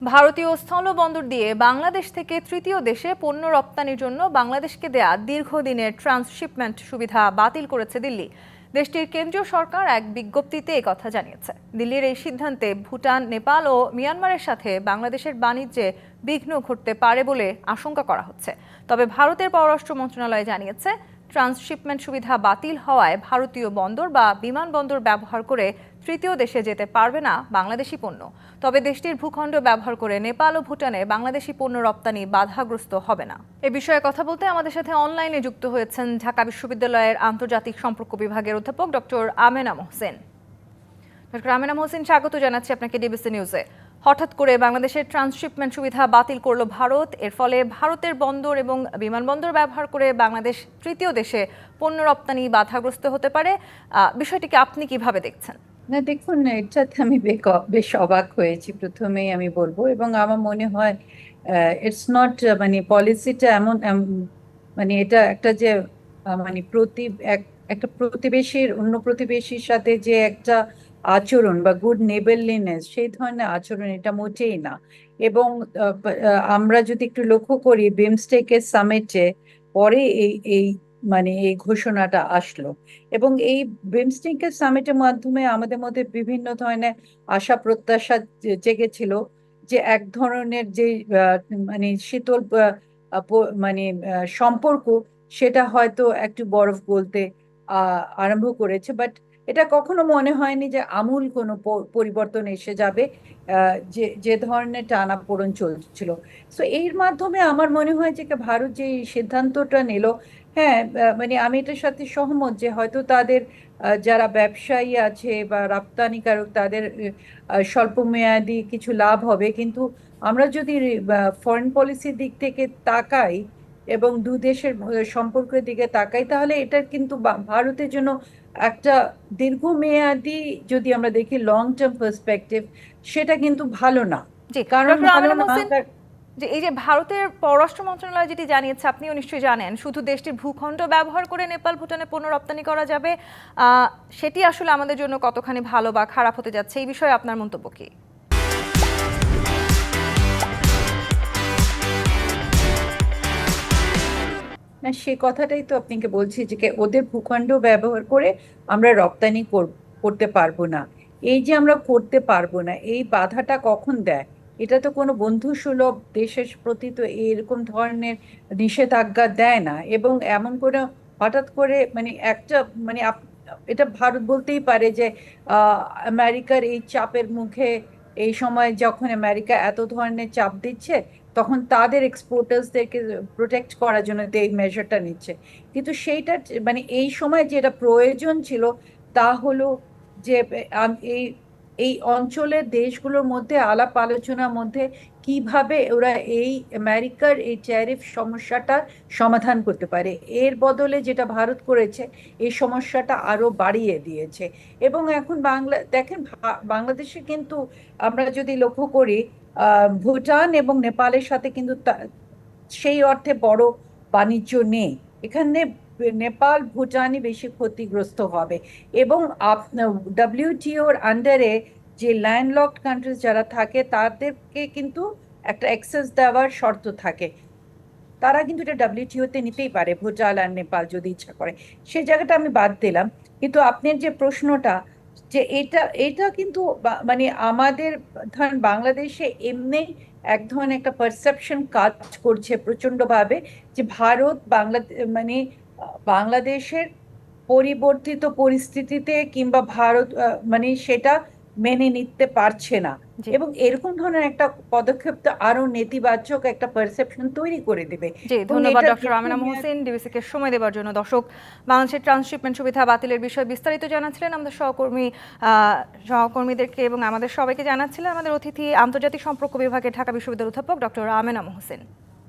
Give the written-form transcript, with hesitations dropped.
ভারতীয় স্থলবন্দর দিয়ে বাংলাদেশ থেকে তৃতীয় দেশে পণ্য রপ্তানির জন্য বাংলাদেশকে দেয়া দীর্ঘদিনের ট্রান্সশিপমেন্ট সুবিধা বাতিল করেছে দিল্লি। দেশটির কেন্দ্রীয় সরকার এক বিজ্ঞপ্তিতে কথা জানিয়েছে। দিল্লির এই সিদ্ধান্তে ভুটান, নেপাল ও মিয়ানমারের সাথে বাংলাদেশের বাণিজ্যে বিঘ্ন ঘটতে পারে বলে আশঙ্কা করা হচ্ছে। তবে ভারতের পররাষ্ট্র মন্ত্রণালয় জানিয়েছে, ট্রান্সশিপমেন্ট সুবিধা বাতিল হওয়ায় ভারতীয় বন্দর বা বিমানবন্দর ব্যবহার করে তৃতীয় দেশে যেতে পারবে না বাংলাদেশি পণ্য। তবে দেশটির ভূখণ্ড ব্যবহার করে নেপাল ও ভুটানে বাংলাদেশি পণ্য রপ্তানি বাধাগ্রস্ত হবে না। এ বিষয়ে কথা বলতে আমাদের সাথে অনলাইনে যুক্ত হয়েছেন ঢাকা বিশ্ববিদ্যালয়ের আন্তর্জাতিক সম্পর্ক বিভাগের অধ্যাপক ডক্টর আমেনা মোহসেন। ডক্টর আমেনা মোহসেন, স্বাগত জানাচ্ছি আপনাকে ডিবিসি নিউজে। হঠাৎ করে বাংলাদেশের ট্রান্সশিপমেন্ট সুবিধা বাতিল করলো ভারত। এর ফলে ভারতের বন্দর এবং বিমানবন্দর ব্যবহার করে বাংলাদেশ তৃতীয় দেশে পণ্য রপ্তানি বাধাগ্রস্ত হতে পারে। বিষয়টিকে আপনি কিভাবে দেখছেন? না, দেখুন, এটাতে আমি বেশ অবাক হয়েছি, প্রথমেই আমি বলবো। এবং আমার মনে হয় ইটস নট, মানে পলিসিটা মানে এটা একটা যে মানে একটা প্রতিবেশীর অন্য প্রতিবেশীর সাথে যে একটা আচরণ বা গুড নেইবারলিনেস, সেই ধরনের আচরণ এটা মোটেই না। এবং আমরা যদি একটু লক্ষ্য করি, বিমস্টেকের সামিটে পরে এই এই মানে এই ঘোষণাটা আসলো। এবং এই বিমস্টেকের সামিটের মাধ্যমে আমাদের মধ্যে বিভিন্ন ধরনের আশা প্রত্যাশা জেগেছিল, যে এক ধরনের যে মানে শীতল মানে সম্পর্ক, সেটা হয়তো একটু বরফ গলতে আরম্ভ করেছে। বাট এটা কখনো মনে হয়নি যে আমূল কোনো পরিবর্তন এসে যাবে, যে যে ধরনের টানাপোড়েন চলছিল। তো এর মাধ্যমে আমার মনে হয় যে ভারত যে এই সিদ্ধান্তটা নিল, হ্যাঁ, মানে আমি এটার সাথে সহমত যে হয়তো তাদের যারা ব্যবসায়ী আছে বা রপ্তানিকারক, তাদের স্বল্প মেয়াদি কিছু লাভ হবে। কিন্তু আমরা যদি ফরেন পলিসির দিক থেকে তাকাই এবং দু দেশের সম্পর্কের দিকে তাকাই, তাহলে এটা কিন্তু ভারতের জন্য একটা দীর্ঘমেয়াদী, যদি আমরা দেখি লং টার্ম পার্সপেক্টিভ, সেটা কিন্তু ভালো না। জি, কারণ ডক্টর ভালো আমেনা না। মোহসেন, যে এই যে ভারতের পররাষ্ট্র মন্ত্রণালয় যেটি জানিয়েছে, আপনিও নিশ্চয়ই জানেন, শুধু দেশটির ভূখণ্ড ব্যবহার করে নেপাল, ভুটানে পণ্য রপ্তানি করা যাবে। সেটি আসলে আমাদের জন্য কতখানি ভালো বা খারাপ হতে যাচ্ছে, এই বিষয়ে আপনার মন্তব্য কি? না, সে কথাটাই তো আপনাকে বলছি, যে ওদের ভূখণ্ড ব্যবহার করে আমরা রপ্তানি করতে পারবো না। এই যে আমরা করতে পারবো না, এই বাধাটা কখন দেয়? এটা তো কোনো বন্ধু সুলভ দেশের প্রতি তো এরকম ধরনের নিষেধাজ্ঞা দেয় না। এবং এমন করে হঠাৎ করে মানে একটা মানে এটা ভারত বলতেই পারে যে আমেরিকার এই চাপের মুখে, এই সময় যখন আমেরিকা এত ধরনের চাপ দিচ্ছে, তখন তাদের এক্সপোর্টার্সদেরকে প্রোটেক্ট করার জন্য তো এই মেজারটা নিচ্ছে। কিন্তু সেইটা মানে এই সময় যেটা প্রয়োজন ছিল, তা হলো যে এই এই অঞ্চলের দেশগুলোর মধ্যে আলাপ আলোচনার মধ্যে কিভাবে ওরা এই আমেরিকার এই ট্যারিফ সমস্যাটা সমাধান করতে পারে। এর বদলে যেটা ভারত করেছে, এই সমস্যাটা আরো বাড়িয়ে দিয়েছে। এবং এখন দেখেন, বাংলাদেশে কিন্তু আমরা যদি লক্ষ্য করি, ভুটান এবং নেপালের সাথে কিন্তু সেই অর্থে বড় বাণিজ্য নেই। এখানে নেপাল, ভুটানই বেশি ক্ষতিগ্রস্ত হবে। এবং ডব্লিউটিওর আন্ডারে যে ল্যান্ডলকড কান্ট্রিজ যারা থাকে, তাদেরকে কিন্তু একটা অ্যাক্সেস দেওয়ার শর্ত থাকে। তারা কিন্তু এটা ডব্লিউটিওতে নিতেই পারে, ভুটান আর নেপাল যদি ইচ্ছা করে। সেই জায়গাটা আমি বাদ দিলাম। কিন্তু আপনার যে প্রশ্নটা, যে এটা এটা কিন্তু মানে আমাদের, ধরেন বাংলাদেশে এমনি এক ধরনের একটা পারসেপশন কাজ করছে প্রচন্ড ভাবে, যে ভারত মানে বাংলাদেশের পরিবর্তিত পরিস্থিতিতে কিংবা ভারত মানে সেটা মেনে নিতে পারছে না। জি এবং এরকম ধরনের একটা পদক্ষেপ তো আরো নেতিবাচক একটা পারসেপশন তৈরি করে দেবে। জি, এবং ধন্যবাদ এটা ডক্টর আমেনা মোহসেন ডিবিসিকে সময় দেওয়ার জন্য। দর্শক, বাংলাদেশের ট্রান্সশিপমেন্ট সুবিধা বাতিলের বিষয়ে বিস্তারিত জানাচ্ছিলেন আমাদের সহকর্মীদেরকে এবং আমাদের সবাইকে জানাচ্ছিলেন আমাদের অতিথি, আন্তর্জাতিক সম্পর্ক বিভাগের ঢাকা বিশ্ববিদ্যালয়ের অধ্যাপক ডক্টর আমেনা মোহসেন।